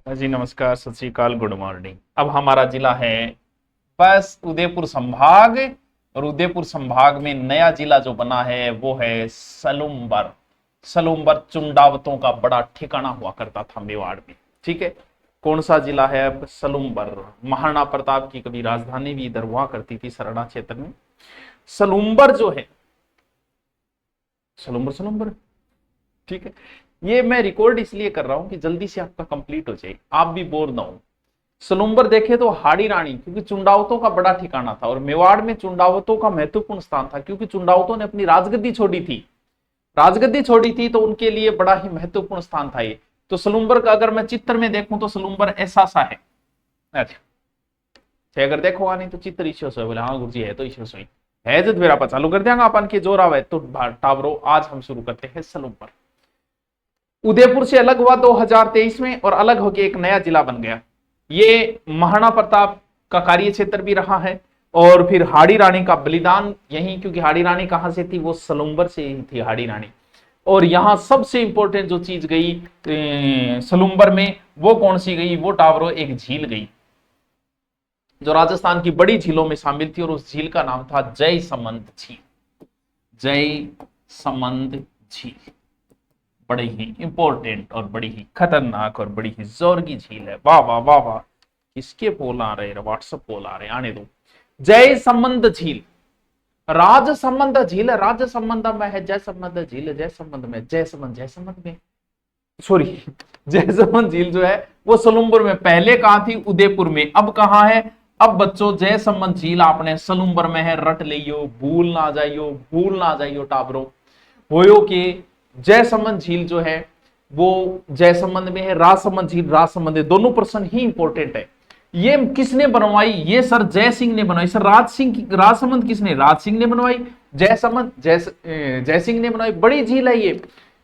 जी नमस्कार, सत श्री अकाल, गुड मॉर्निंग। अब हमारा जिला है बस उदयपुर संभाग। और उदयपुर संभाग में नया जिला जो बना है वो है सलूम्बर। सलूम्बर चुंडावतों का बड़ा ठिकाना हुआ करता था मेवाड़ में। ठीक है, कौन सा जिला है अब? सलूम्बर। महाराणा प्रताप की कभी राजधानी भी इधर हुआ करती थी, सरना क्षेत्र में। सलूम्बर जो है, सलूम्बर सलूम्बर, ठीक है। ये मैं रिकॉर्ड इसलिए कर रहा हूं कि जल्दी से आपका कंप्लीट हो जाए, आप भी बोर ना हो। सलूम्बर देखे तो हाड़ी रानी, क्योंकि चुंडावतों का बड़ा ठिकाना था। और मेवाड़ में चुंडावतों का महत्वपूर्ण स्थान था, क्योंकि चुंडावतों ने अपनी राजगद्दी छोड़ी थी। राजगद्दी छोड़ी थी तो उनके लिए बड़ा ही महत्वपूर्ण स्थान था ये। तो सलूम्बर का अगर मैं चित्र में देखूं तो सलूम्बर ऐसा सा है। अच्छा, अगर देखोगा नहीं तो चित्र ईश्वर से बोले, हाँ गुरु जी है तो ईश्वर से है। जब मेरा चालू कर देंगे अपन के जोर आवे तो टावरो। आज हम शुरू करते हैं सलूम्बर। उदयपुर से अलग हुआ 2023 में और अलग होकर एक नया जिला बन गया। ये महाराणा प्रताप का कार्य क्षेत्र भी रहा है। और फिर हाड़ी रानी का बलिदान यहीं, क्योंकि हाड़ी रानी कहां से थी? वो सलूम्बर से ही थी हाड़ी रानी। और यहां सबसे इंपॉर्टेंट जो चीज गई सलूम्बर में, वो कौन सी गई? वो टावरो एक झील गई जो राजस्थान की बड़ी झीलों में शामिल थी। और उस झील का नाम था जय समंद झील। जय समंद झील बड़ी ही इंपॉर्टेंट और बड़ी ही खतरनाक और बड़ी ही जोर की झील है। वाह वाह वाह वाह, किसके पोल आ रहे? व्हाट्सएप पोल आ रहे, आने दो। जय संबंध झील, राज संबंध झील, राज संबंध में है जय संबंध झील, जय संबंध में, जय संबंध, जय संबंध में, सॉरी, जय संबंध झील जो है वो सलूम्बर में। पहले कहां थी? उदयपुर में। अब कहां है? अब बच्चों जय संबंध झील आपने सलूम्बर में है, रट लियो, भूल ना जाइयो, भूल ना जाइयो टाबरो। होयो के जय संबंध झील जो है वो जय संबंध में है, राज संबंध झील राज संबंध है। दोनों प्रश्न ही इंपॉर्टेंट है। ये किसने बनवाई? ये सर जय सिंह ने बनवाई। सर राज संबंध किसने? राज सिंह ने बनवाई। जय संबंध जय सिंह ने बनवाई। बड़ी झील है ये।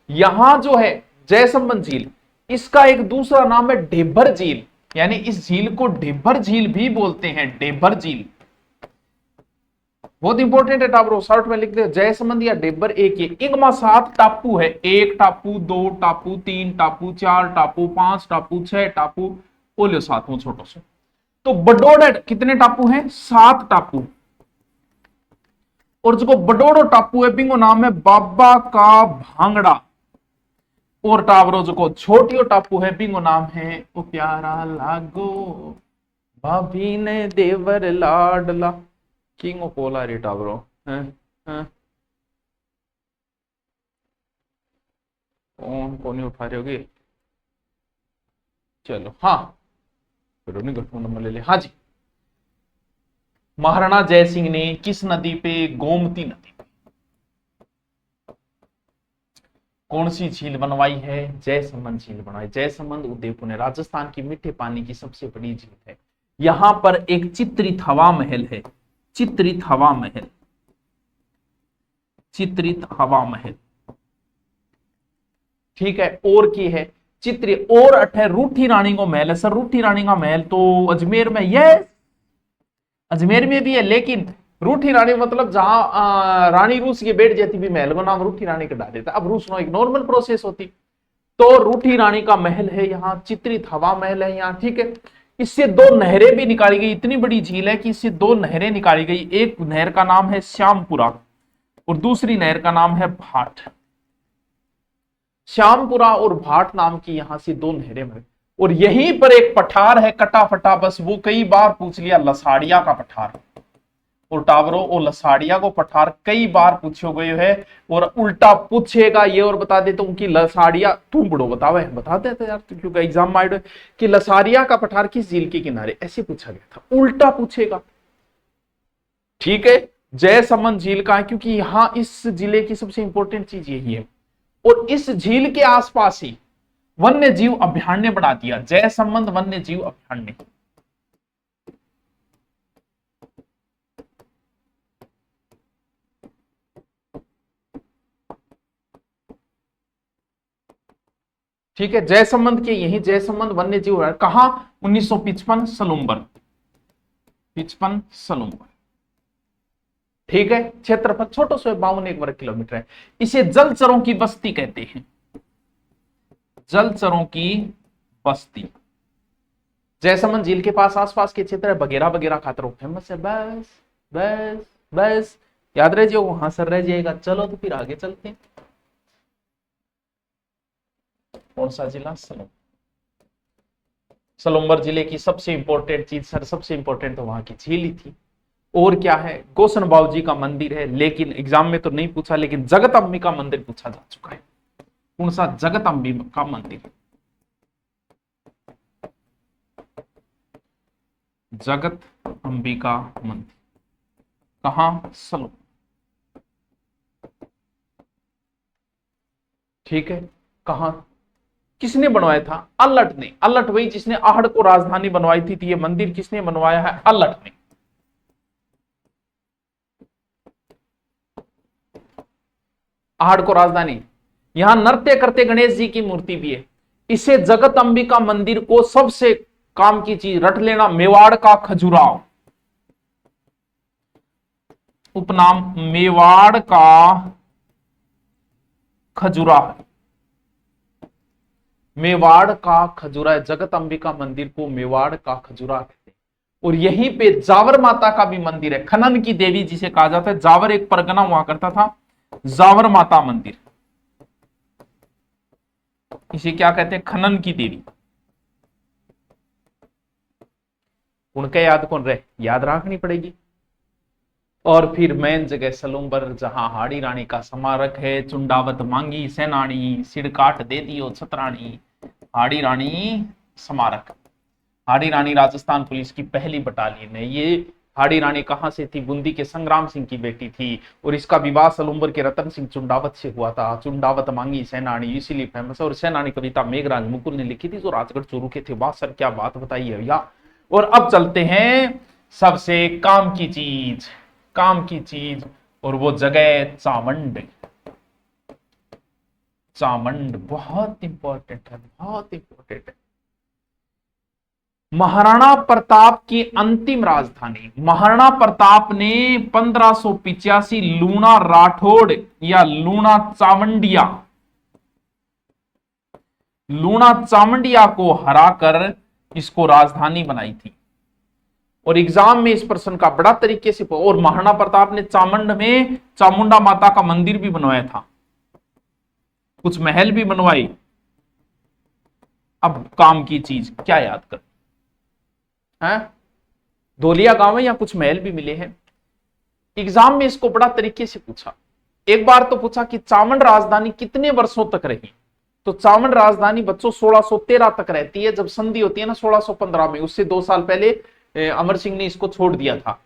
यहां जो है जय संबंध झील, इसका एक दूसरा नाम है डेबर झील। यानी इस झील को डेबर झील भी बोलते हैं, डेबर झील। बहुत इंपॉर्टेंट है टापरो, शॉर्ट में लिख दे, जय संबंध या डेबर एक ही। इनमें 7 टापू है। 1 टापू, 2 टापू, 3 टापू, 4 टापू, 5 टापू, 6 टापू, बोलियो 7वां छोटो से। तो बडोड़ा कितने टापू हैं? 7 टापू। और जो बडोड़ो टापू है बिंगो नाम है बाबा का भांगड़ा। और टावरो जो छोटियो टापू है बिंगो नाम है ओ प्यारा लागो भाभी ने देवर लाडला। किंग ऑफ पोलारी टावरो है, कौन कौन उठा रहे होगे? चलो हाँ, फिर नंबर ले ले। हाँ जी, महाराणा जय सिंह ने किस नदी पे? गोमती नदी पे। कौन सी झील बनवाई है? जय संबंध झील बनवाई। जय संबंध उदयपुर ने, राजस्थान की मीठे पानी की सबसे बड़ी झील है। यहां पर एक चित्रित हवा महल है। चित्रित हवा महल, चित्रित हवा महल, ठीक है। और की है चित्र और 18 रूठी रानी को महल है। सर रूठी रानी का महल तो अजमेर में, यस अजमेर में भी है, लेकिन रूठी रानी मतलब जहां रानी रूस की बैठ जाती भी, महल को नाम रूठी रानी का डाल देता। अब रूस नो एक नॉर्मल प्रोसेस होती। तो रूठी रानी का महल है यहाँ, चित्रित हवा महल है यहाँ, ठीक है। इससे 2 नहरें भी निकाली गई। इतनी बड़ी झील है कि इससे 2 नहरें निकाली गई। एक नहर का नाम है श्यामपुरा और दूसरी नहर का नाम है भाट। श्यामपुरा और भाट नाम की यहां से 2 नहरें बनी। और यहीं पर एक पठार है कटा फटा, बस वो कई बार पूछ लिया, लसाड़िया का पठार। और टावरो और लसाड़िया को पठार कई बार पूछो गए है। और उल्टा पूछेगा ये, और बता देता हूं कि लसाड़िया, तुम बड़ो बतावे बता देते यार, क्योंकि एग्जाम में आए कि लसाड़िया का पठार किस झील के किनारे, ऐसे पूछा गया था। उल्टा पूछेगा, ठीक है। जय समंद झील का है, क्योंकि यहां इस जिले की सबसे इंपॉर्टेंट चीज यही है। और इस झील के आसपास ही वन्य जीव अभयारण्य बना दिया, जय संबंध वन्य जीव अभयारण्य। ठीक है, जय संबंध के यही जय संबंध वन्य जीव कहां? 1955 सलूम्बर, 55 सलूम्बर, ठीक है। क्षेत्रफल छोटो से 52 वर्ग किलोमीटर है। इसे जलचरों की बस्ती कहते हैं, जलचरों की बस्ती। जयसमंद झील के पास आसपास के क्षेत्र है, बगेरा बगेरा खातर फेमस है। बस बस बस याद रह जाओ, वहां सर रह जाएगा। चलो तो फिर आगे चलते हैं। कौन सा जिला? सलुम्बर जिले की सबसे इंपॉर्टेंट चीज सर, सबसे इंपॉर्टेंट तो वहां की झील ही थी। और क्या है? गोसन बाबू जी का मंदिर है, लेकिन एग्जाम में तो नहीं पूछा, लेकिन जगत अंबिका मंदिर पूछा जा चुका है। कौन सा? जगत अंबिका मंदिर। जगत अंबिका मंदिर कहां? सलूम। ठीक है, कहां? किसने बनवाया था? अल्लट ने। अल्लट वही जिसने आहड़ को राजधानी बनवाई थी, तो ये मंदिर किसने बनवाया है? अल्लट ने। आहड़ को राजधानी। यहां नृत्य करते गणेश जी की मूर्ति भी है। इसे जगत अंबिका मंदिर को सबसे काम की चीज रट लेना, मेवाड़ का खजुराहो। उपनाम मेवाड़ का खजुराहो। मेवाड़ का खजुराहो, जगत अंबिका मंदिर को मेवाड़ का खजुराहो कहते हैं। और यहीं पे जावर माता का भी मंदिर है, खनन की देवी जिसे कहा जाता है। जावर एक परगना हुआ करता था, जावर माता मंदिर, इसे क्या कहते हैं? खनन की देवी। उनका याद कौन रहे? याद रखनी पड़ेगी। और फिर मेन जगह सलुम्बर, जहां हाड़ी रानी का स्मारक है। चुंडावत मांगी सेनानी, सिर काट दे दियो छतरानी। हाड़ी रानी स्मारक। हाड़ी रानी राजस्थान पुलिस की पहली बटालियन है। ये हाड़ी रानी कहां से थी? बूंदी के संग्राम सिंह की बेटी थी, और इसका विवाह सलुम्बर के रतन सिंह चुंडावत से हुआ था। चुंडावत मांगी सेनानी इसीलिए फेमस है। और सेनानी कविता मेघराज मुकुल ने लिखी थी, जो राजगढ़ चोरू के थे। वाह सर, क्या बात बताई है भैया। और अब चलते हैं सबसे काम की चीज, काम की चीज, और वो जगह चामुंड। चामुंड बहुत इंपॉर्टेंट है, बहुत इंपॉर्टेंट है। महाराणा प्रताप की अंतिम राजधानी। महाराणा प्रताप ने 1585 लूणा राठौड़ या लूणा चामुंडिया, लूणा चामुंडिया को हराकर इसको राजधानी बनाई थी। और एग्जाम में इस प्रश्न का बड़ा तरीके से, और महाराणा प्रताप ने चामुंड में चामुंडा माता का मंदिर भी बनवाया था, कुछ महल भी बनवाए। अब काम की चीज क्या याद कर? धोलिया गांव है या कुछ महल भी मिले हैं। एग्जाम में इसको बड़ा तरीके से पूछा। एक बार तो पूछा कि चामुंड राजधानी कितने वर्षों तक रही? तो चामुंड राजधानी बच्चों 1613 तक रहती है। जब संधि होती है ना 1615 में, उससे 2 साल पहले अमर सिंह ने इसको छोड़ दिया था।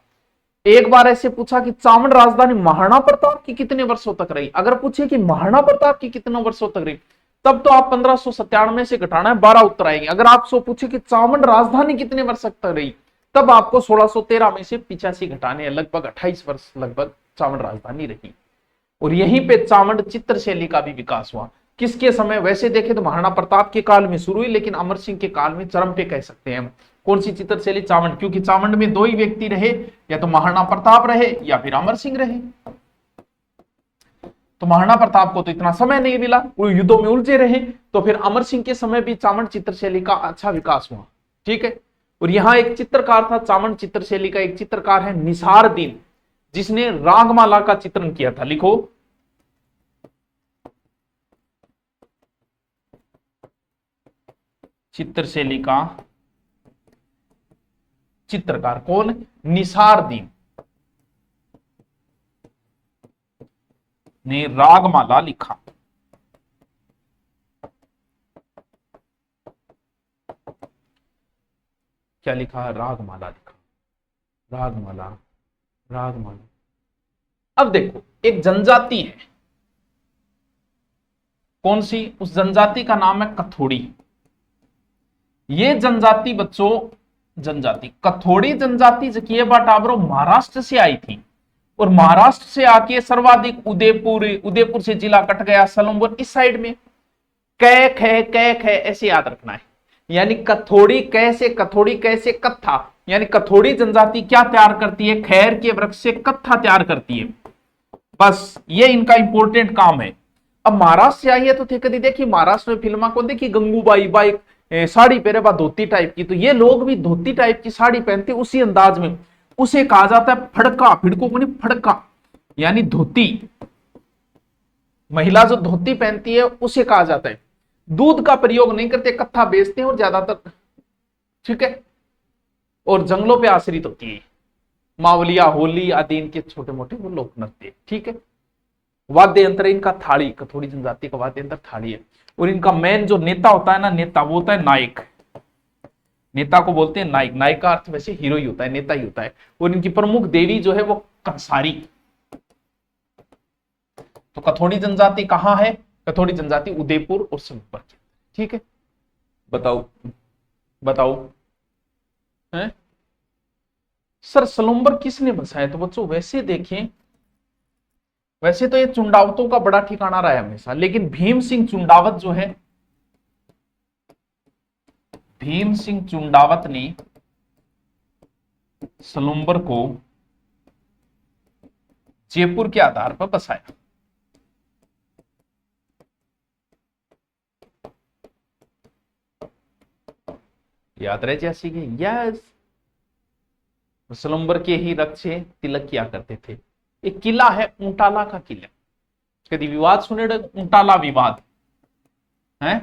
एक बार ऐसे पूछा कि चामुंड राजधानी महाराणा प्रताप की कितने वर्षों तक रही। अगर पूछे कि महाराणा प्रताप की कितने वर्षों तक रही, तब तो आप 1597 से घटाना है, 12 उत्तर आएंगे। अगर आपसे पूछे कि चामुंड राजधानी कितने वर्ष तक रही, तब आपको 1613 में से 85 घटाने हैं, लगभग 28 वर्ष लगभग चामुंड राजधानी रही। और यहीं पे चामुंड चित्रशैली का भी विकास हुआ। किसके समय? वैसे देखें तो महाराणा प्रताप के काल में शुरू हुई, लेकिन अमर सिंह के काल में चरम पे कह सकते हैं। कौन सी चित्रशैली? चामुंड, क्योंकि चामुंड में 2 ही व्यक्ति रहे, या तो महाराणा प्रताप रहे या फिर अमर सिंह रहे। तो महाराणा प्रताप को तो इतना समय नहीं मिला, वो युद्धों में उलझे रहे, तो फिर अमर सिंह के समय भी चामुंड चित्रशैली का अच्छा विकास हुआ। ठीक है। और यहां एक चित्रकार था, चामुंड चित्रशैली का एक चित्रकार है निसारदीन, जिसने रागमाला का चित्रण किया था। लिखो, चित्रशैली का चित्रकार कौन? निसारदीन ने रागमाला लिखा। क्या लिखा? रागमाला लिखा। रागमाला, रागमाला। अब देखो, एक जनजाति है, कौन सी? उस जनजाति का नाम है कथोड़ी। ये जनजाति बच्चों, जनजाति कथोड़ी जनजाति जकिए टाबरो महाराष्ट्र से आई थी, और महाराष्ट्र से आके सर्वाधिक उदयपुर से जिला कट गया, सलुम्बर इस साइड में। कैक है ऐसे याद रखना है। यानी कथोड़ी कैसे, कथोड़ी कैसे कत्था, यानी कथोड़ी जनजाति क्या तैयार करती है? खैर के वृक्ष से कत्था तैयार करती है। बस ये इनका इंपॉर्टेंट काम है। अब महाराष्ट्र से आई है तो थे कभी देखिए महाराष्ट्र में फिल्मा को देखिए, गंगूबाई बाई साड़ी पहने बा धोती टाइप की, तो ये लोग भी धोती टाइप की साड़ी पहनते उसी अंदाज में, उसे कहा जाता है फड़का। फिड़को को नहीं, फड़का यानी धोती। महिला जो धोती पहनती है उसे कहा जाता है। दूध का प्रयोग नहीं करते, कत्था बेचते हैं और ज्यादातर, ठीक है, और जंगलों पे आश्रित होती है। मावलिया, होली आदि इनके छोटे मोटे वो लोक नृत्य, ठीक है। वाद्य यंत्र इनका थाली, कथोड़ी जनजाति का वाद्य यंत्र थाली है। और इनका मेन जो नेता होता है ना, नेता वो होता है नायक। नेता को बोलते हैं नायक। नायक का अर्थ वैसे हीरो ही होता है, नेता ही होता है। और इनकी प्रमुख देवी जो है वो कंसारी। तो कथोड़ी जनजाति कहां है? कथोड़ी जनजाति उदयपुर और सलूम्बर के, ठीक है। बताओ बताओ है सर, सलूम्बर किसने बसाया? तो बच्चों वैसे देखें, वैसे तो ये चुंडावतों का बड़ा ठिकाना रहा है हमेशा, लेकिन भीम सिंह चुंडावत जो है, भीम सिंह चुंडावत ने सलूम्बर को जयपुर के आधार पर बसाया। याद रहे जैसी कि यस, सलूम्बर के ही रक्षे तिलक किया करते थे। एक किला है ऊंटाला का किला, कभी विवाद सुने? ऊंटाला विवाद है,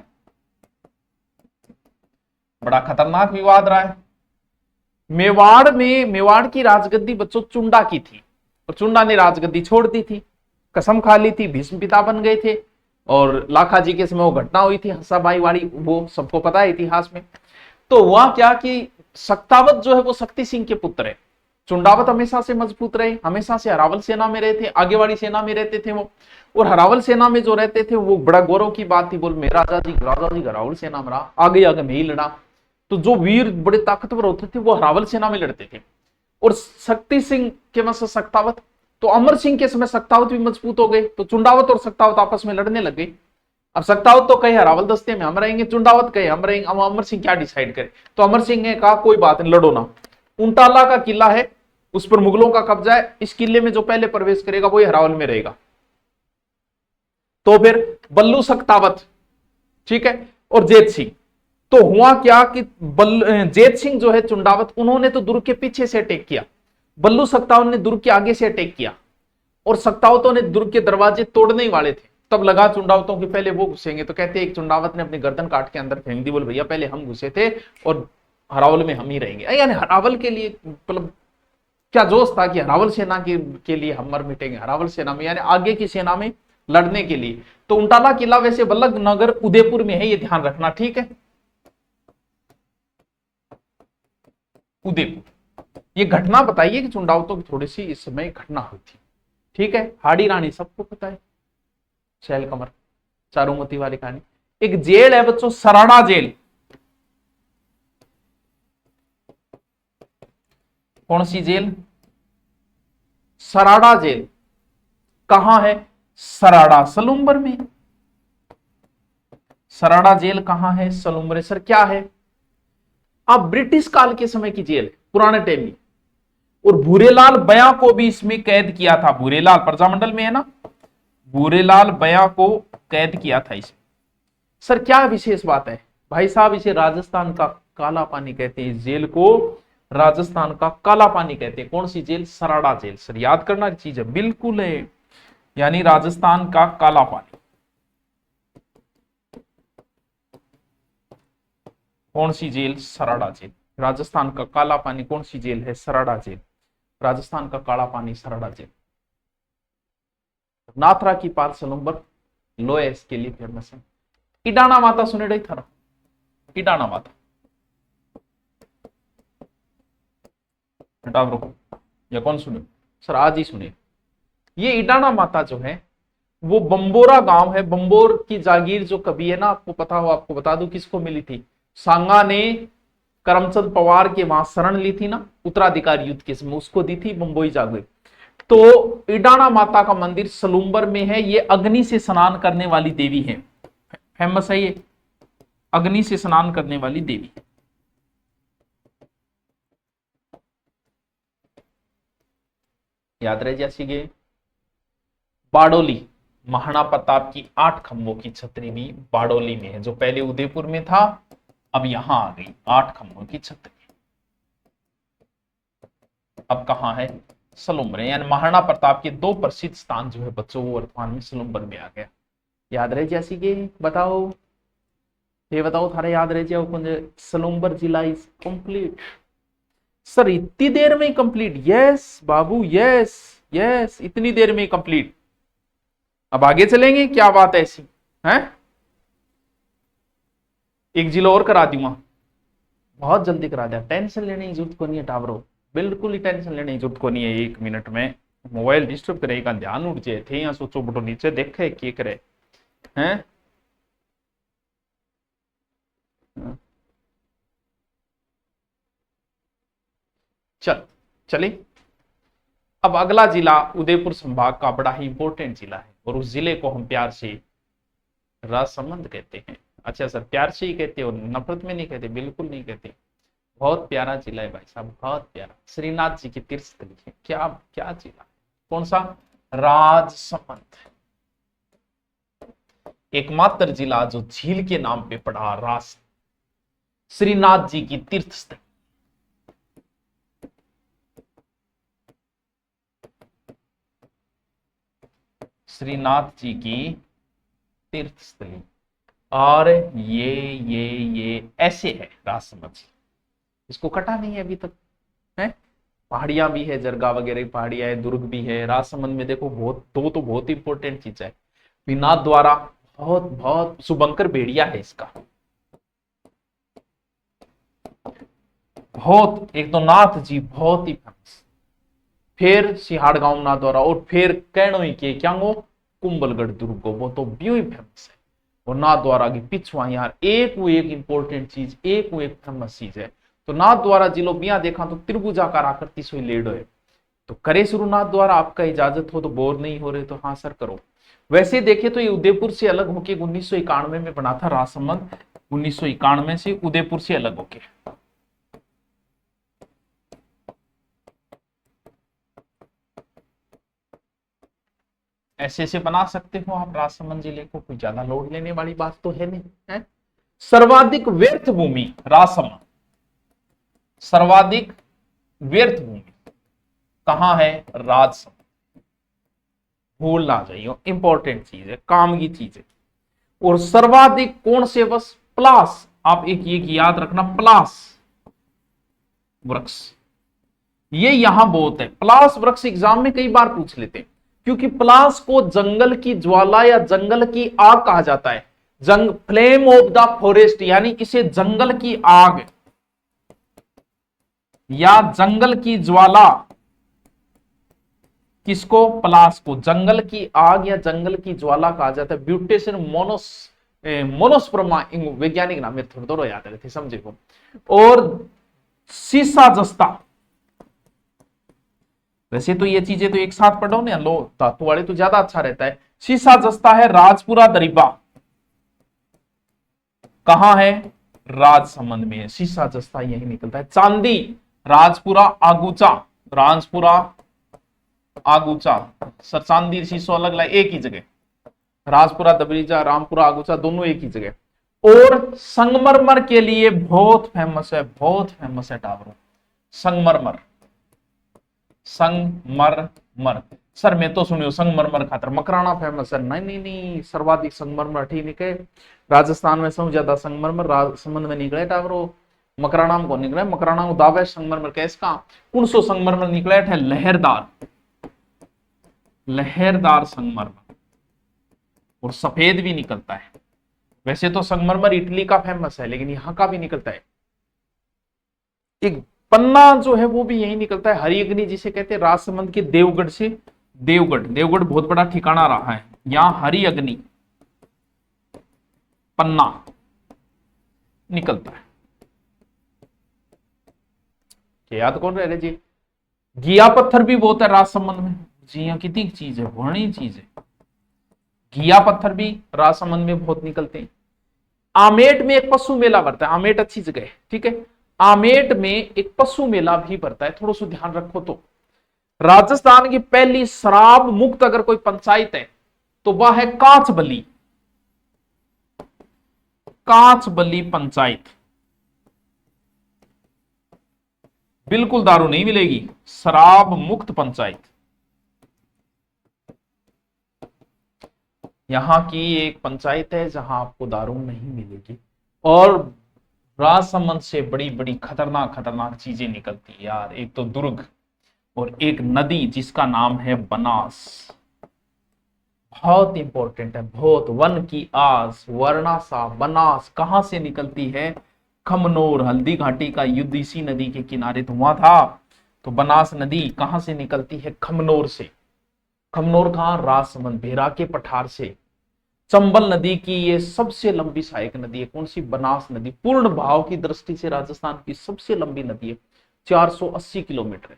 बड़ा खतरनाक विवाद रहा है। मेवाड़ में, मेवाड़ की राजगद्दी बच्चों चुंडा की थी, और चुंडा ने राजगद्दी छोड़ दी थी, कसम खा ली थी, भीष्म पिता बन गए थे। और लाखा जी के समय वो घटना हुई थी हंसाबाई वाली, वो सबको पता है इतिहास में। तो वहां क्या कि सक्तावत जो है वो शक्ति सिंह के पुत्र है। चुंडावत हमेशा से मजबूत रहे, हमेशा से हरावल सेना में रहे थे, आगे वाली सेना में रहते थे वो। और हरावल सेना में जो रहते थे वो बड़ा गौरव की बात थी, बोल मेरा राजा जी हरावल सेना में रहा, आगे आगे में ही लड़ा। तो जो वीर बड़े ताकतवर होते थे वो हरावल सेना में लड़ते थे। और शक्ति सिंह के वंश सक्तावत, तो अमर सिंह के समय सक्तावत भी मजबूत हो गए, तो चुंडावत और सक्तावत आपस में लड़ने लग गए। अब सक्तावत तो कहे हरावल दस्ते में हम रहेंगे, चुंडावत कहे हम रहेंगे। अब अमर सिंह क्या डिसाइड करे? तो अमर सिंह ने कहा कोई बात नहीं, लड़ो ना। ऊंटाला का किला है, उस पर मुगलों का कब्जा है, इस किले में जो पहले प्रवेश करेगा वो हरावल में रहेगा। तो फिर बल्लू सक्तावत, ठीक है, और जेत सिंह। तो हुआ क्या कि जेत सिंह जो है चुंडावत, उन्होंने तो दुर्ग के पीछे से अटैक किया, बल्लू सक्तावत ने दुर्ग के आगे से अटैक किया, और सक्तावतों ने दुर्ग के दरवाजे तोड़ने ही वाले थे। तब लगा चुंडावतों के पहले वो घुसेंगे, तो कहते एक चुंडावत ने अपनी गर्दन काट के अंदर फेंक दी, बोले भैया पहले हम घुसे थे और हरावल में हम ही रहेंगे। यानी हरावल के लिए मतलब क्या जोश था कि हरावल सेना के लिए हम मर मिटेंगे, हरावल सेना में यानी आगे की सेना में लड़ने के लिए। तो ऊंटाला किला वैसे बल्लभ नगर उदयपुर में है, ये ध्यान रखना, ठीक है। उदयपुर। ये घटना बताइए कि चुंडावतों की थोड़ी सी इस समय घटना हुई थी, ठीक है। हाड़ी रानी सबको पता है, शैल कमर, चारुमती वाली कहानी। एक जेल है बच्चों, सराड़ा जेल। कौन सी जेल? सराड़ा जेल। कहां है? सराड़ा, सलूम्बर में। सराड़ा जेल कहां है? सलूम्बर। सर क्या है? अब ब्रिटिश काल के समय की जेल है, पुराने टाइम में। और भूरेलाल बया को भी इसमें कैद किया था। भूरेलाल प्रजामंडल में है ना, भूरेलाल बया को कैद किया था इसमें। सर क्या विशेष बात है? भाई साहब इसे राजस्थान का काला पानी कहते हैं, इस जेल को राजस्थान का काला पानी कहते हैं। कौन सी जेल? सराड़ा जेल। सर याद करना चीज है, बिल्कुल है, यानी राजस्थान का काला पानी। कौन सी जेल? सराड़ा जेल। राजस्थान का काला पानी कौन सी जेल है? सराड़ा जेल। राजस्थान का काला पानी सराड़ा जेल। नाथरा की पाल सलूम्बर लोहे इसके लिए फेमस है। इडाना माता सुने रही था, इडाना माता हटाओ रुको, या कौन सुने? सर आज ही सुने। ये इडाना माता जो है वो बंबोरा गांव है, बंबोर की जागीर जो कभी है ना, आपको पता हो, आपको बता दूं किसको मिली थी? सांगा ने करमचंद पवार के वहां शरण ली थी ना उत्तराधिकारी युद्ध के समय, उसको दी थी बंबोई जागीर। तो इडाना माता का मंदिर सलूम्बर में है। ये अग्नि से स्नान करने वाली देवी है, फेमस है ये, अग्नि से स्नान करने वाली देवी। याद रहे जैसी गे। बाडोली, महाराणा प्रताप की 8 खंभों की छतरी भी बाडोली में है, जो पहले उदयपुर में था, अब यहां आ गई 8 खंभों की छतरी। अब कहां है? सलूम्बर, यानी महाराणा प्रताप के 2 प्रसिद्ध स्थान जो है बच्चों वो वर्तमान में सलूम्बर में आ गया। याद रहे जैसी के बताओ, ये बताओ थारे याद रहे जाओ कौन सलूम्बर जिला इज कंप्लीट। सर इतनी देर में ही कंप्लीट? यस बाबू, यस यस, इतनी देर में ही कंप्लीट। अब आगे चलेंगे, क्या बात है ऐसी है? एक जिला और करा दूंगा, बहुत जल्दी करा दिया, टेंशन लेने की जरूरत को नहीं है टावरो, बिल्कुल ही टेंशन लेने की जरूरत को नहीं है। 1 मिनट में मोबाइल डिस्टर्ब करेगा, ध्यान उठ जाए थे या सोचो बटो नीचे देखे क्या करे हैं। चलिए अब अगला जिला उदयपुर संभाग का बड़ा ही इंपॉर्टेंट जिला है और उस जिले को हम प्यार से राजसमंद कहते हैं। अच्छा सर, प्यार से ही कहते हो, नफरत में नहीं कहते? बिल्कुल नहीं कहते, बहुत प्यारा जिला है भाई साहब, बहुत प्यारा। श्रीनाथ जी की तीर्थ स्थली है। क्या क्या जिला? कौन सा? राजसमंद, एकमात्र जिला जो झील के नाम पे पड़ा, राज श्रीनाथ जी की तीर्थ स्थली। श्रीनाथ जी की तीर्थ स्थली, और ये ऐसे है राजसमंद। इसको कटा नहीं है अभी तक है। पहाड़ियां भी है, जरगा वगैरह की पहाड़ियां है, दुर्ग भी है राजसमंद में। देखो बहुत तो बहुत इंपॉर्टेंट चीज है। विनाथ द्वारा बहुत बहुत शुभंकर भेड़िया है इसका, बहुत, एक तो नाथ जी बहुत ही फेमस, फिर सिहाड़ गांव नाथ द्वारा, और फिर कैणोई के क्या वो कुंभलगढ़ दुर्ग, वो तो भी फेमस है। और नाथ द्वारा की पिछवा यार एक वो एक इंपॉर्टेंट चीज, एक वो एक फेमस चीज है। तो नाथ द्वारा जिलो बिया देखा तो त्रिभुजाकार आकृति से लेड है। तो करे शुरू नाथ द्वारा, आपका इजाजत हो तो, बोर नहीं हो रहे तो हाँ सर करो। वैसे देखे तो ये उदयपुर से अलग होके 1991 में बना था राजसमंद, 1991 से उदयपुर से अलग होके। ऐसे ऐसे बना सकते हो आप राजसमंद जिले को, कोई ज्यादा लोड लेने वाली बात तो है नहीं है। सर्वाधिक व्यर्थ भूमि राजसमंद, सर्वाधिक व्यर्थ भूमि कहां है? राजसमंद। भूल ना जाइए, इंपॉर्टेंट चीज है, काम की चीज है। और सर्वाधिक कौन से वृक्ष? प्लास, आप एक याद रखना, प्लास वृक्ष, ये यहां बहुत है। प्लास वृक्ष एग्जाम में कई बार पूछ लेते हैं, क्योंकि प्लास को जंगल की ज्वाला या जंगल की आग कहा जाता है। फ्लेम ऑफ द फॉरेस्ट, यानी इसे जंगल की आग या जंगल की ज्वाला, किसको? प्लास को जंगल की आग या जंगल की ज्वाला कहा जाता है। ब्यूटेशन मोनोस्पर्मा, वैज्ञानिक नाम है, थोड़ा याद रहे थे, समझे को। और सीसा जस्ता, वैसे तो ये चीजें तो एक साथ पढ़ो ना, लो धातु वाले तो ज्यादा अच्छा रहता है। सीसा जस्ता है राजपुरा दरिबा, कहां है? राजसमंद में है। सीसा जस्ता यही निकलता है। चांदी राजपुरा आगूचा, राजपुरा आगूचा, सर चांदी शीशो अलग अलग, एक ही जगह। राजपुरा दबरीजा, रामपुरा आगूचा दोनों एक ही जगह। और संगमरमर के लिए बहुत फेमस है, बहुत फेमस है टावरों, संगमरमर, संगमरमर। सर मैं तो सुनियो संगमरमर खातर मकराना फेमस है। नहीं नहीं नहीं, सर्वाधिक संगमरमर ठीक निकले राजस्थान में, सबसे ज्यादा संगमरमर राजसमंद में निकले टावरों। मकराना को निकले, मकराना को दावे संगमरमर कैसका, कौन सो संगमरमर निकले है? लहरदार, लहरदार संगमरमर, और सफेद भी निकलता है। वैसे तो संगमरमर इटली का फेमस है, लेकिन यहां का भी निकलता है। एक पन्ना जो है वो भी यही निकलता है। हरी अग्नि जिसे कहते हैं, राजसमंद के देवगढ़ से, देवगढ़ बहुत बड़ा ठिकाना रहा है, यहां हरी अग्नि पन्ना निकलता है। याद कौन रहे जी? घिया पत्थर भी बहुत है राजसमंद में। जी हाँ, कितनी चीज है, बड़ी चीज है। घिया पत्थर भी राजसमंद में बहुत निकलते हैं। आमेट में एक पशु मेला भरता है, आमेट अच्छी जगह है, ठीक है। आमेट में एक पशु मेला भी भरता है, थोड़ा सा ध्यान रखो। तो राजस्थान की पहली शराब मुक्त अगर कोई पंचायत है तो वह है कांचबली, कांचबली पंचायत। बिल्कुल दारू नहीं मिलेगी, शराब मुक्त पंचायत। यहाँ की एक पंचायत है जहां आपको दारू नहीं मिलेगी। और राजसमंद से बड़ी बड़ी खतरनाक खतरनाक चीजें निकलती है यार। एक तो दुर्ग, और एक नदी जिसका नाम है बनास। बहुत इंपॉर्टेंट है, बहुत। वन की आस, वर्णासा, बनास कहां से निकलती है? खमनोर। हल्दी घाटी का युद्ध इसी नदी के किनारे तो हुआ था। तो बनास नदी कहां से निकलती है? खमनोर से। खमनोर कहां? राजसमंद, भेरा के पठार से। चंबल नदी की ये सबसे लंबी सहायक नदी है। कौन सी? बनास नदी। पूर्ण भाव की दृष्टि से राजस्थान की सबसे लंबी नदी है, 480 किलोमीटर है,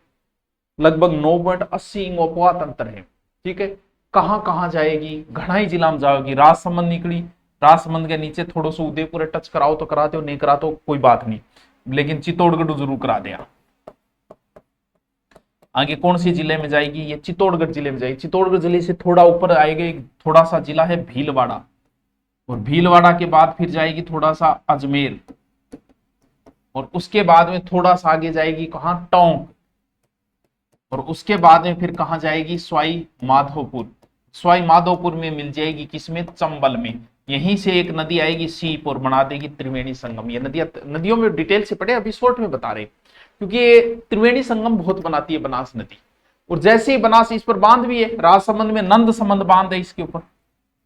लगभग 9.80 इंगोपवात अंतर है। ठीक है। कहां कहां जाएगी? घड़ाई जिला में जाएगी। राजसमंद निकली, राजसमंद के नीचे थोड़ा सा उदयपुर टच कराओ तो कराते हो, नहीं करा तो कोई बात नहीं, लेकिन चित्तौड़गढ़ जरूर करा दे। आगे कौन सी जिले में जाएगी? ये चित्तौड़गढ़ जिले में जाएगी। चित्तौड़गढ़ जिले से थोड़ा ऊपर आएगा एक थोड़ा सा जिला है भीलवाड़ा, और भीलवाड़ा के बाद फिर जाएगी थोड़ा सा अजमेर, और उसके बाद में थोड़ा सा आगे जाएगी कहां? टोंक, और उसके बाद में फिर कहां जाएगी? सवाई माधोपुर। सवाई माधोपुर में मिल जाएगी किसमें? चंबल में। यहीं से एक नदी आएगी सीप और बना देगी त्रिवेणी संगम। ये नदियां, नदियों में डिटेल से पढ़े, अभी शॉर्ट में बता रहे, क्योंकि ये त्रिवेणी संगम बहुत बनाती है बनास नदी। और जैसे ही बनास, इस पर बांध भी है राजसमंद में, नंद संबंध बांध है इसके ऊपर,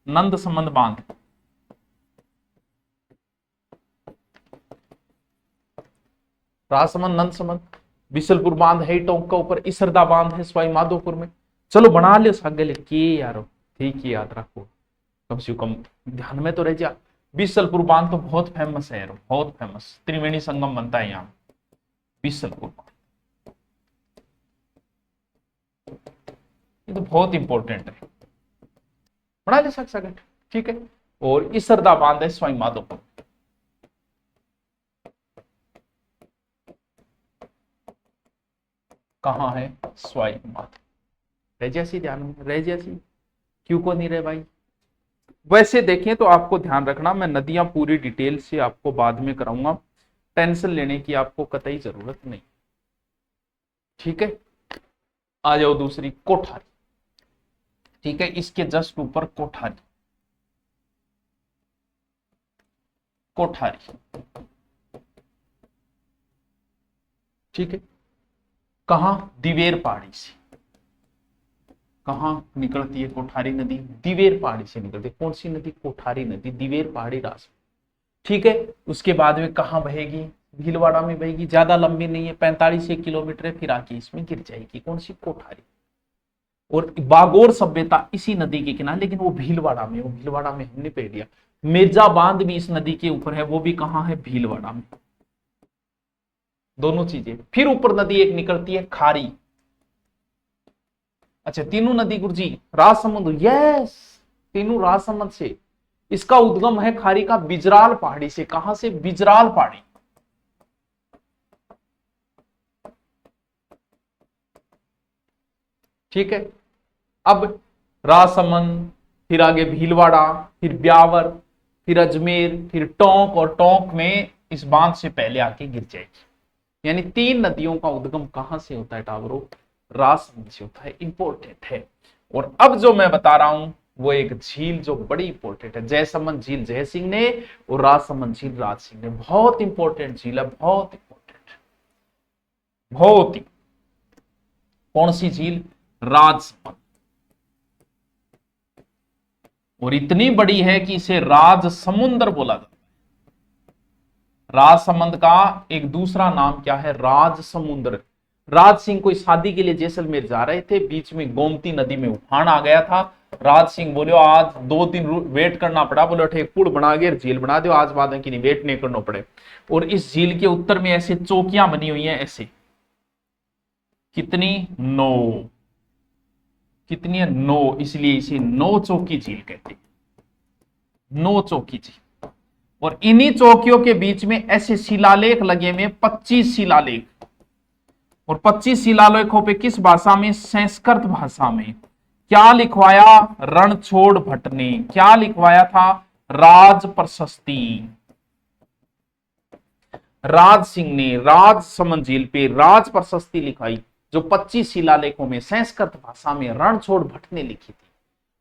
नंद संबंध बांध। राजसमंद, नंद संबंध, बिसलपुर बांध है टोंक का ऊपर, इसरदा बांध है सवाई माधोपुर में। चलो बना लियो सागले के यारो, ठीक है, याद रखो, कम से कम ध्यान में तो रह जा। बिसलपुर बांध तो बहुत फेमस है यार, बहुत फेमस। त्रिवेणी संगम बनता है यहाँ बिसलपुर बांध, ये तो बहुत इंपॉर्टेंट है, बना ले सेकंड। ठीक है। और इसरदा बांध है सवाई माधोपुर। कहां है? सवाई माधोपुर। रह जैसी ध्यान में, रह जैसी, क्यों को नहीं रहे भाई? वैसे देखें तो आपको ध्यान रखना, मैं नदियां पूरी डिटेल से आपको बाद में कराऊंगा, टेंशन लेने की आपको कतई जरूरत नहीं। ठीक है। आ जाओ दूसरी, कोठारी। ठीक है, इसके जस्ट ऊपर कोठारी। कोठारी, ठीक है। कहां? दिवेर पहाड़ी से। कहां निकलती है कोठारी नदी? दिवेर पहाड़ी से निकलती है। कौन सी नदी? कोठारी नदी, दिवेर पहाड़ी रास। ठीक है। उसके बाद में कहां बहेगी? भीलवाड़ा में बहेगी। ज्यादा लंबी नहीं है, 45 किलोमीटर है, फिर आके इसमें गिर जाएगी। कौन सी? कोठारी। और बागोर सभ्यता इसी नदी के किनारे, लेकिन वो भीलवाड़ा में, वो भीलवाड़ा में हमने पढ़ लिया। मिर्जा बांध भी इस नदी के ऊपर है, वो भी कहां है? भीलवाड़ा में। दोनों चीजें। फिर ऊपर नदी एक निकलती है खारी। अच्छा, तीनों नदी गुरुजी राजसमंद, यस, तीनों राजसमंद से। इसका उद्गम है खारी का बिजराल पहाड़ी से। कहां से? बिजराल पहाड़ी। ठीक है। अब राजसमंद, फिर आगे भीलवाड़ा, फिर ब्यावर, फिर अजमेर, फिर टोंक, और टोंक में इस बांध से पहले आके गिर जाएगी। यानी 3 नदियों का उद्गम कहां से होता है टावरों? राजसमंद से होता है। इंपॉर्टेंट है। और अब जो मैं बता रहा हूं वो एक झील जो बड़ी इंपॉर्टेंट है, जयसमंद झील जय सिंह ने, और राजसमंद झील राज सिंह ने। बहुत इंपॉर्टेंट झील है, बहुत इंपॉर्टेंट, बहुत ही। कौन सी झील? राजसमंद। और इतनी बड़ी है कि इसे राज समुद्र बोला जाता है। राजसमंद का एक दूसरा नाम क्या है? राज समुद्र। राज सिंह कोई शादी के लिए जैसलमेर जा रहे थे, बीच में गोमती नदी में उफान आ गया था। राज सिंह बोले आज 2 दिन वेट करना पड़ा, बोले एक पुल बना के झील बना दो, आज बाद की नहीं, वेट नहीं करना पड़े। और इस झील के उत्तर में ऐसे चौकियां बनी हुई हैं, ऐसे कितनी? 9। कितनी है? 9, इसलिए इसे 9 चौकी झील कहते हैं। 9 चौकी झील। और इन्हीं चौकियों के बीच में ऐसे शिलालेख लगे हुए, 25 शिलालेख। और 25 शिलालेखों पे किस भाषा में? संस्कृत भाषा में। क्या लिखवाया? रणछोड़ भट्ट ने। क्या लिखवाया था? राज प्रशस्ति। राज सिंह ने राजसमंद झील पे राज प्रशस्ति लिखाई, जो 25 शिलालेखों में संस्कृत भाषा में रणछोड़ भट्ट ने लिखी थी।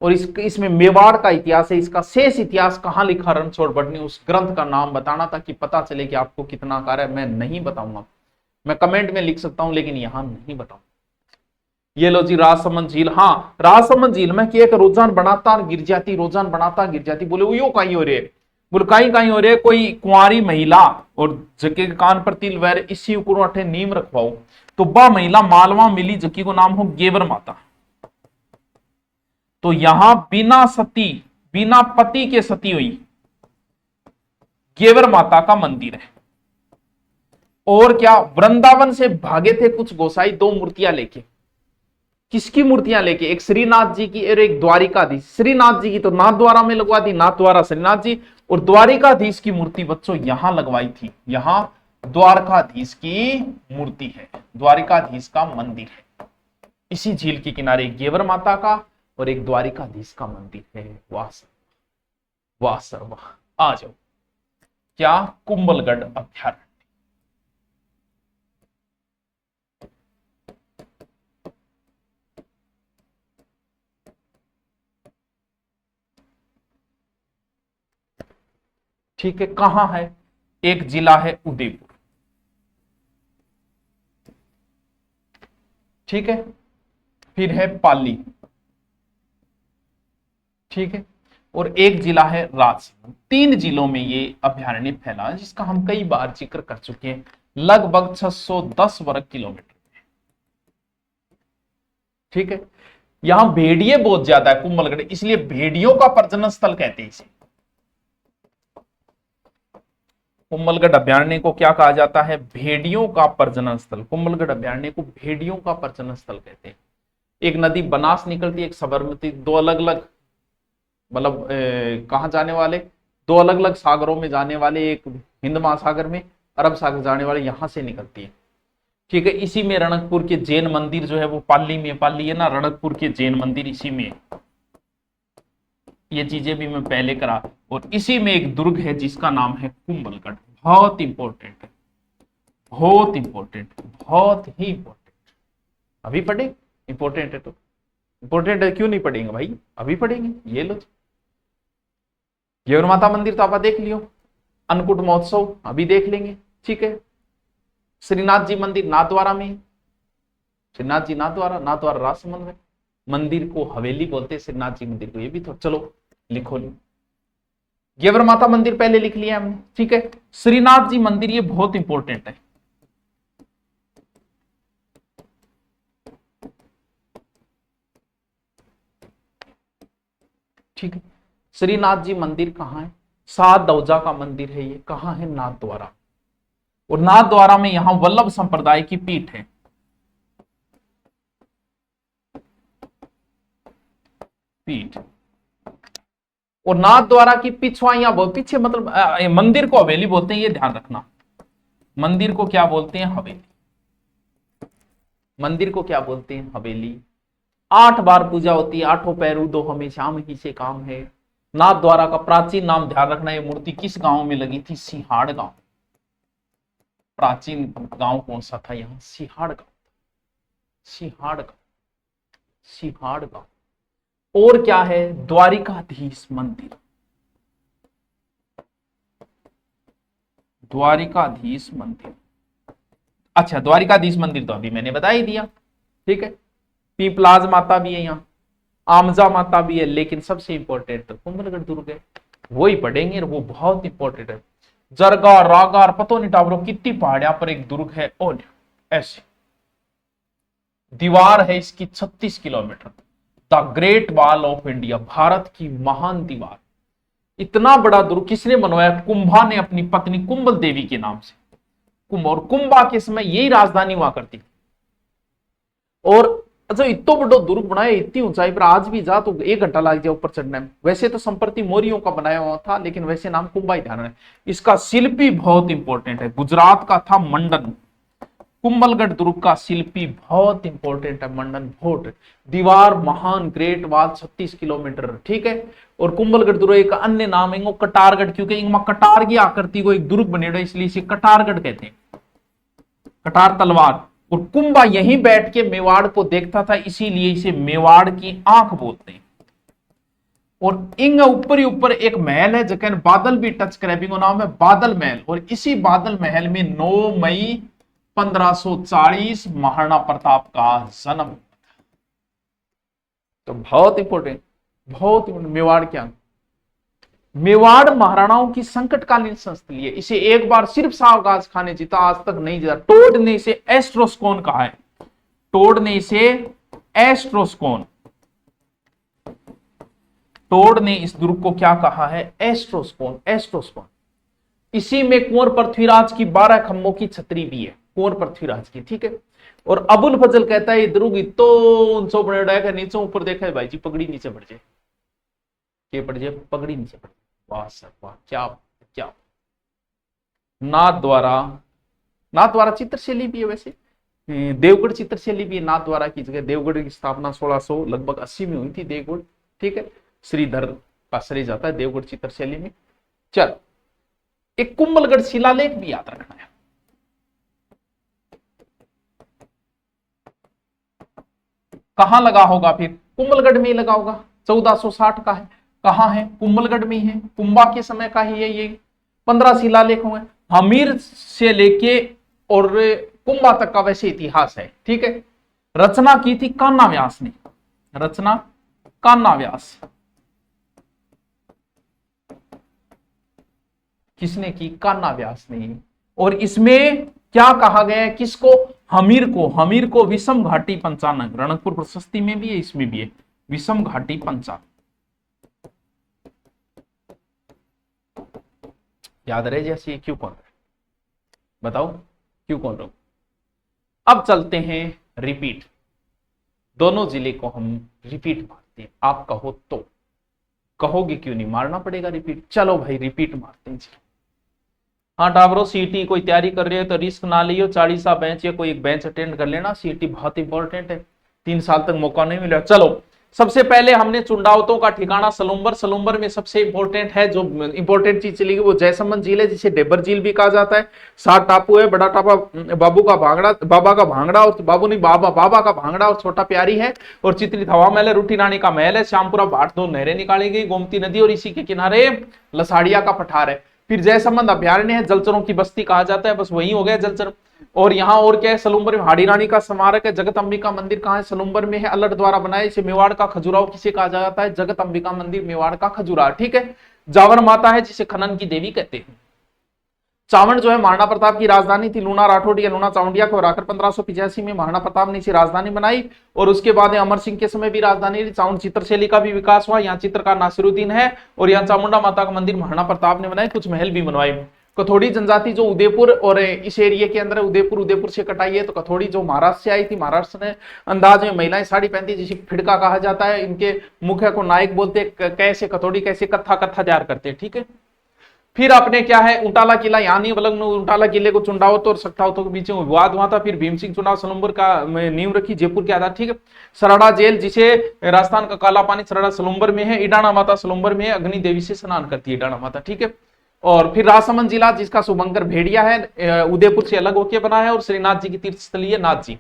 और इसमें मेवाड़ का इतिहास है, इसका शेष इतिहास कहां लिखा रणछोड़ भट्ट ने, उस ग्रंथ का नाम बताना ताकि पता चले कि आपको कितना कार्य है। मैं नहीं बताऊंगा, मैं कमेंट में लिख सकता हूं लेकिन यहां नहीं बताऊंगा। ये लो जी राजसमंद झील। हाँ, राजसमंद झील में कि एक रोजान बनाता गिर जाती, रोजान बनाता गिर जाती। बोले वो यो कहीं हो रहे, बोले कहीं हो रहे, कोई कुंवारी महिला और जके कान पर तिल वैर इसी ऊपर नीम रखवाओ। तो बा महिला मालवा मिली जकी को नाम हो गेवर माता। तो यहां बिना सती, बिना पति के सती हुई गेवर माता का मंदिर है। और क्या, वृंदावन से भागे थे कुछ गोसाई 2 मूर्तियां लेके। किसकी मूर्तियां लेके? एक श्रीनाथ जी की और एक द्वारिकाधीश। श्रीनाथ जी की तो नाथ द्वारा में लगवा दी, नाथ द्वारा श्रीनाथ जी, और द्वारिकाधीश की मूर्ति बच्चों यहां लगवाई थी। यहां द्वारकाधीश की मूर्ति है, द्वारिकाधीश का मंदिर है। इसी झील के किनारे एक गेवर माता का और एक द्वारिकाधीश का मंदिर है। वाह सर वाह सर वाह। आ जाओ, क्या कुंभलगढ़ अभ्यारण्य। ठीक है, कहां है? एक जिला है उदयपुर, ठीक है, फिर है पाली, ठीक है, और एक जिला है राजसमंद। 3 जिलों में ये अभ्यारण्य फैला है, जिसका हम कई बार जिक्र कर चुके हैं। लगभग 610 वर्ग किलोमीटर, ठीक है। यहां भेड़िए बहुत ज्यादा है कुंभलगढ़, इसलिए भेड़ियों का प्रजनन स्थल कहते हैं इसे। कुंभलगढ़ अभ्यारण्य को क्या कहा जाता है? भेड़ियों का प्रजनन स्थल। कुंभलगढ़ अभ्यारण्य को भेड़ियों का प्रजनन स्थल कहते हैं। एक नदी बनास निकलती है, एक साबरमती, 2 अलग अलग, मतलब कहां जाने वाले, 2 अलग अलग सागरों में जाने वाले, एक हिंद महासागर में, अरब सागर जाने वाले, यहां से निकलती है, ठीक है। इसी में रणकपुर के जैन मंदिर जो है वो पाली में, पाली है ना, रणकपुर के जैन मंदिर इसी में। ये चीजें भी मैं पहले करा। और इसी में एक दुर्ग है जिसका नाम है कुंभलगढ़। बहुत इंपॉर्टेंट है, बहुत इंपॉर्टेंट, बहुत ही इंपॉर्टेंट। अभी पढ़े? इंपॉर्टेंट है तो इंपॉर्टेंट है, क्यों नहीं पढ़ेंगे भाई? अभी पढ़ेंगे। ये लो, गेवर माता मंदिर तो आप देख लियो, अन्नकूट महोत्सव अभी देख लेंगे, ठीक है। श्रीनाथ जी मंदिर नाथद्वारा में, श्रीनाथ जी नाथद्वारा, नाथद्वारा राजसमंद में। मंदिर को हवेली बोलते हैं, श्रीनाथ जी मंदिर को। ये भी तो चलो लिखो लो। गेवर माता मंदिर पहले लिख लिया हमने, ठीक है। श्रीनाथ जी मंदिर ये बहुत इंपॉर्टेंट है, ठीक है। श्रीनाथ जी मंदिर कहां है? 7 दौजा का मंदिर है ये। कहां है? नाथद्वारा। और नाथद्वारा में यहां वल्लभ संप्रदाय की पीठ है, पीठ। और नाथद्वारा की पिछवाइयां बहुत पीछे, मतलब मंदिर को हवेली बोलते हैं, ये ध्यान रखना। मंदिर को क्या बोलते हैं? हवेली। मंदिर को क्या बोलते हैं? हवेली। 8 बार पूजा होती है, 8 पैरू दो हमें शाम ही से काम है। नाथद्वारा का प्राचीन नाम ध्यान रखना। ये मूर्ति किस गांव में लगी थी? सिहाड़ गांव। प्राचीन गांव कौन सा था? यहां सिहाड़ गांव, सिहाड़ गांव, सिहाड़ गांव। और क्या है? द्वारिकाधीश मंदिर, द्वारिकाधीश मंदिर। अच्छा, द्वारिकाधीश मंदिर तो अभी मैंने बता ही दिया, ठीक है। पीपलाज माता भी है यहाँ, आमजा माता भी है, लेकिन सबसे इंपॉर्टेंट तो कुंभलगढ़ दुर्ग है, वो ही पढ़ेंगे और वो बहुत इंपॉर्टेंट है। जरगा रागार पतो नहीं टावरो कितनी पहाड़ियां पर एक दुर्ग है। और ऐसे दीवार है इसकी 36 kilometre. The great wall of India, Bharat की महान दीवार। इतना बड़ा दुर्ग किसने बनवाया? कुंभा ने अपनी पत्नी कुंभल देवी के नाम से। कुंभ, और कुंभा के समय यही राजधानी हुआ करती थी। और अच्छा, इतना बड़ा दुर्ग बनाया, इतनी ऊंचाई पर आज भी जा तो 1 घंटा लग जाए ऊपर चढ़ने में। वैसे तो संप्रति मौर्यों का बनाया हुआ था, लेकिन वैसे नाम कुंभा ही ध्यान है। इसका शिल्पी बहुत इंपॉर्टेंट है, गुजरात का था मंडन। कुंभलगढ़ दुर्ग का शिल्पी बहुत इंपॉर्टेंट है मंडन भोट। दीवार महान ग्रेट वाल 36 किलोमीटर, ठीक है। और कुंभलगढ़ दुर्ग एक अन्य नाम है कटारगढ़, क्योंकि इनमें कटार की आकृति को एक दुर्ग बनेड़ा, इसलिए इसे कटारगढ़ कहते हैं, कटार तलवार। और कुंभा यहीं बैठ के मेवाड़ को देखता था, इसीलिए इसे मेवाड़ की आंख बोलते हैं। और इंग ऊपर ही ऊपर एक महल है जगह बादल भी टच करे, नाम है बादल महल। और इसी बादल महल में 9 मई 1540 महाराणा प्रताप का जन्म हुआ था। तो बहुत इंपॉर्टेंट, बहुत मेवाड़ क्या, मेवाड़ महाराणाओं की संकटकालीन संस्थली है। इसे एक बार सिर्फ शाहबाज खान ने जीता, आज तक नहीं जीता। टोड ने इसे एस्ट्रोस्कोन कहा है, टोड ने इसे एस्ट्रोस्कोन, टोड ने इस दुर्ग को क्या कहा है, एस्ट्रोस्कोन, एस्ट्रोस्कोन। इसी में कुंवर पृथ्वीराज की 12 खंभों की छतरी भी है, कुंवर पृथ्वीराज की, ठीक है। और अबुल फजल कहता है ये दुर्ग तो ऊंचो बनेड़ा है, नीचे ऊपर देखा है भाई जी पगड़ी नीचे बढ़ जाए, के पड़ जाए, पगड़ी नीचे बढ़ जाए। वाह सर वाह, क्या क्या। नाथ द्वारा चित्रशैली भी है, वैसे देवगढ़ चित्रशैली भी है नाथ द्वारा की जगह। देवगढ़ की स्थापना 1600 लगभग 80 में हुई थी देवगढ़, ठीक है। श्रीधर का श्रेय जाता है देवगढ़ चित्रशैली में। चल, एक कुंभलगढ़ शिलालेख भी याद रखना है। कहां लगा होगा, फिर कुंभलगढ़ में ही लगा होगा, 1460 का है। कहां है, कुंभलगढ़ में है, कुंभा के समय का ही है ये। 15 शिलालेख हुए, हमीर से लेके और कुंभा तक का वैसे इतिहास है, ठीक है। रचना की थी कान्हा व्यास ने, रचना कान्हा व्यास। किसने की, कान्हा व्यास ने। और इसमें क्या कहा गया है, किसको, हमीर को, हमीर को विषम घाटी पंचानन, रणकपुर प्रशस्ति में भी है, इसमें भी है, विषम घाटी पंचानन। याद रहे जैसे क्यों कौन रहे, बताओ क्यों कौन रहे। अब चलते हैं रिपीट, दोनों जिले को हम रिपीट मारते हैं। आप कहो तो, कहोगे क्यों नहीं, मारना पड़ेगा रिपीट। चलो भाई रिपीट मारते हैं। हाँ टाबरो, सीटी कोई तैयारी कर रहे हो तो रिस्क ना लियो, 40 बेंच या कोई एक बेंच अटेंड कर लेना, सीटी बहुत इंपॉर्टेंट है, 3 साल तक मौका नहीं मिला। चलो सबसे पहले हमने चुंडावतों का ठिकाना सलुम्बर, सलुम्बर में सबसे इंपॉर्टेंट है, जो इंपॉर्टेंट चीज चलेगी वो जयसमंद झील है, जिसे डेबर झील भी कहा जाता है। 7 टापू है, बड़ा टापा बाबू का भांगड़ा, बाबा का भांगड़ा, और बाबू नहीं बाबा का भांगड़ा, और छोटा प्यारी है, और चित्रित हवा महल है, रूठी रानी का महल है, श्यामपुरा भाट 2 नहरें निकाली गई, गोमती नदी, और इसी के किनारे लसाड़िया का पठार है। फिर जयसमंद अभ्यारण्य है, जलचरों की बस्ती कहा जाता है, बस वही हो गया जलचर। और यहाँ और क्या है, सलुम्बर में हाड़ी रानी का स्मारक है। जगत अंबिका मंदिर कहाँ है, सलुम्बर में है, अल्लट द्वारा बनाया। इसे मेवाड़ का खजुराहो किसे कहा जाता है, जगत अंबिका मंदिर मेवाड़ का खजुराहो, ठीक है। जावर माता है जिसे खनन की देवी कहते हैं। चावड़ जो है महाराणा प्रताप की राजधानी थी, लूना राठौड़ या लूना चावंडिया को हराकर 1585 में महाराणा प्रताप ने इसे राजधानी बनाई। और उसके बाद अमर सिंह के समय भी राजधानी। चावड़ चित्रशैली का भी विकास हुआ, यहाँ चित्रकार नासिरुद्दीन है, और यहाँ चामुंडा माता का मंदिर महाराणा प्रताप ने बनाए, कुछ महल भी बनवाए। कथोड़ी जनजाति जो उदयपुर और इस एरिया के अंदर उदयपुर से कटाई है। तो कथोड़ी जो महाराष्ट्र से आई थी, महाराष्ट्र ने अंदाज में महिलाएं साड़ी पहनती, जिसे फिड़का कहा जाता है। इनके मुख्य को नायक बोलते, कैसे कथोड़ी कैसे कत्था तैयार करते हैं, ठीक है। फिर आपने क्या है, उंटाला किला, यानी उंटाला किले को चुंडावत और सट्टावतों के बीच में विवाद हुआ था। फिर भीम सिंह चुनाव सलुम्बर का नींव रखी जयपुर के आधार, ठीक है। सराड़ा जेल, जिसे राजस्थान का काला पानी सराड़ा सलुम्बर में है। इडाना माता सलुम्बर में है, अग्नि देवी से स्नान करती है इडाना माता, ठीक है। और फिर राजसमंद जिला, जिसका शुभंकर भेड़िया है, उदयपुर से अलग होकर बना है, और श्रीनाथ जी की तीर्थस्थली है नाथ जी।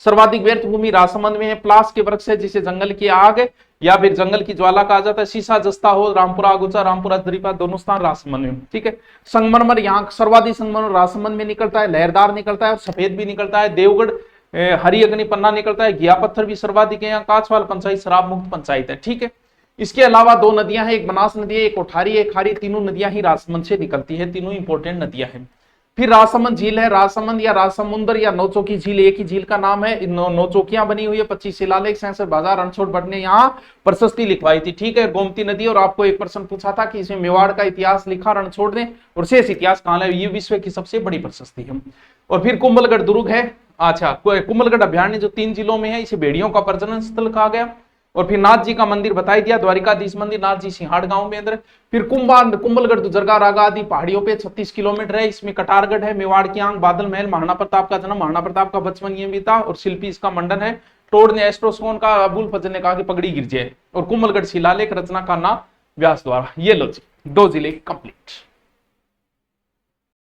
सर्वाधिक व्यर्थ भूमि राजसमंद में है। प्लास के वृक्ष है, जिसे जंगल की आग या फिर जंगल की ज्वाला कहा जाता है। शीशा जस्ता हो, रामपुरा अगुचा, रामपुरा दरीपा, दोनों स्थान राजसमंद में, ठीक है। संगमरमर, यहाँ सर्वाधिक संगमरमर राजसमंद में निकलता है, लहरदार निकलता है और सफेद भी निकलता है। देवगढ़ हरी अग्नि पन्ना निकलता है। घिया पत्थर भी सर्वाधिक है। यहाँ कांचवाल पंचायत शराब मुक्त पंचायत है, ठीक है। इसके अलावा 2 नदियां हैं, एक बनास नदी है, एक कोठारी है, एक खारी। तीनों नदियां ही राजसमंद से निकलती है, तीनों इंपॉर्टेंट नदियां हैं। फिर राजसमंद झील है, राजसमंद या राजसमुंदर या नौचौकी झील, एक ही झील का नाम है। नौचौकियां बनी हुई है, 25 शिलालेख, 67 बाजार, रणछोड़ भट्ट ने यहाँ प्रशस्ति लिखवाई थी, ठीक है। गोमती नदी, और आपको एक प्रश्न पूछा था कि इसमें मेवाड़ का इतिहास लिखा रणछोड़ ने, और शेष इतिहास कहाँ है, ये विश्व की सबसे बड़ी प्रशस्ति है। और फिर कुंभलगढ़ दुर्ग है। अच्छा, कुंभलगढ़ अभ्यारण्य जो 3 जिलों में है, इसे भेड़ियों का प्रजनन स्थल कहा गया। और फिर नाथ जी का मंदिर बताई दिया, द्वारिकाधीश मंदिर, नाथ जी सिंहाड़ गांव में अंदर। फिर कुंभलगढ़ दुजरगा रागा आदि पहाड़ियों पे 36 किलोमीटर है। इसमें कटारगढ़ है, मेवाड़ की आंख, बादल महल, महाराणा प्रताप का जन्म, महाराणा प्रताप का बचपन ये भी था, और शिल्पी इसका मंडन है। टोड ने एस्ट्रोसोन का, अबुल फजल ने कहा कि पगड़ी गिर जाए, और कुंभलगढ़ शिलालेख रचना का नाम व्यास द्वारा। ये लो जी 2 जिले कंप्लीट।